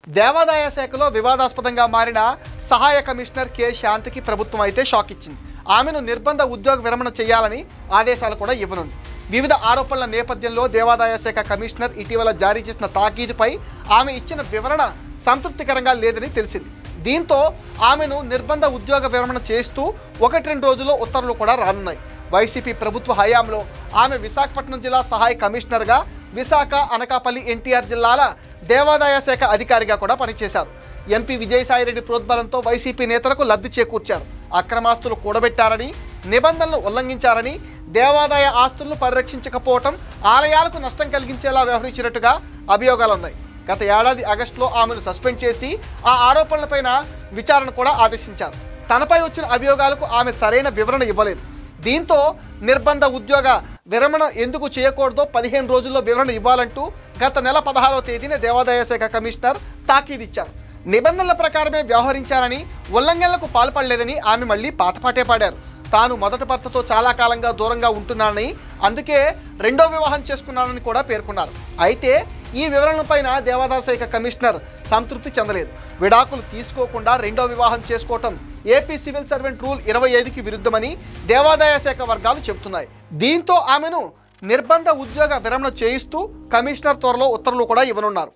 దేవాదాయ శాఖలో వివాదాస్పదంగా మారిన సహాయ కమిషనర్ కె శాంతికి ప్రభుత్వం అయితే షాక్ ఇచ్చింది. ఆమెను నిర్బంధ ఉద్యోగ విరమణ చేయాలని ఆదేశాలు కూడా ఇవ్వనుంది. వివిధ ఆరోపణల నేపథ్యంలో దేవాదాయ శాఖ కమిషనర్ ఇటీవల జారీ చేసిన తాకీదుపై ఆమె ఇచ్చిన వివరణ సంతృప్తికరంగా లేదని తెలిసింది. దీంతో ఆమెను నిర్బంధ ఉద్యోగ విరమణ చేస్తూ 1-2 రోజుల్లో ఉత్తర్వులు కూడా రానున్నాయి. వైసీపీ ప్రభుత్వ హయాంలో ఆమె విశాఖపట్నం జిల్లా సహాయ కమిషనర్గా, విశాఖ, అనకాపల్లి, ఎన్టీఆర్ జిల్లాల దేవాదాయ శాఖ అధికారిగా కూడా పనిచేశారు. ఎంపీ విజయసాయిరెడ్డి ప్రోద్బలంతో వైసీపీ నేతలకు లబ్ధి చేకూర్చారు. అక్రమాస్తులు కూడబెట్టారని, నిబంధనలు ఉల్లంఘించారని, దేవాదాయ ఆస్తులను పరిరక్షించకపోవటం ఆలయాలకు నష్టం కలిగించేలా వ్యవహరించినట్టుగా అభియోగాలున్నాయి. గత ఏడాది ఆగస్టులో ఆమెను సస్పెండ్ చేసి ఆ ఆరోపణలపైన విచారణ కూడా ఆదేశించారు. తనపై వచ్చిన అభియోగాలకు ఆమె సరైన వివరణ ఇవ్వలేదు. దీంతో నిర్బంధ ఉద్యోగ విరమణ ఎందుకు చేయకూడదో 15 రోజుల్లో వివరణ ఇవ్వాలంటూ గత నెల 16వ తేదీన దేవాదాయ శాఖ కమిషనర్ తాకీదిచ్చారు. నిబంధనల ప్రకారమే వ్యవహరించారని, ఉల్లంఘనలకు పాల్పడలేదని ఆమె మళ్ళీ పాతపాటే పాడారు. తాను మొదటి భర్తతో చాలా కాలంగా దూరంగా ఉంటున్నానని, అందుకే రెండో వివాహం చేసుకున్నానని కూడా పేర్కొన్నారు. అయితే ఈ వివరణలపైన దేవాదాయ శాఖ కమిషనర్ సంతృప్తి చెందలేదు. విడాకులు తీసుకోకుండా రెండో వివాహం చేసుకోవటం ఏపీ సివిల్ సర్వెంట్ రూల్ 25కి విరుద్ధమని దేవాదాయ శాఖ వర్గాలు చెబుతున్నాయి. దీంతో ఆమెను నిర్బంధ ఉద్యోగ విరమణ చేయిస్తూ కమిషనర్ త్వరలో ఉత్తర్వులు కూడా ఇవ్వనున్నారు.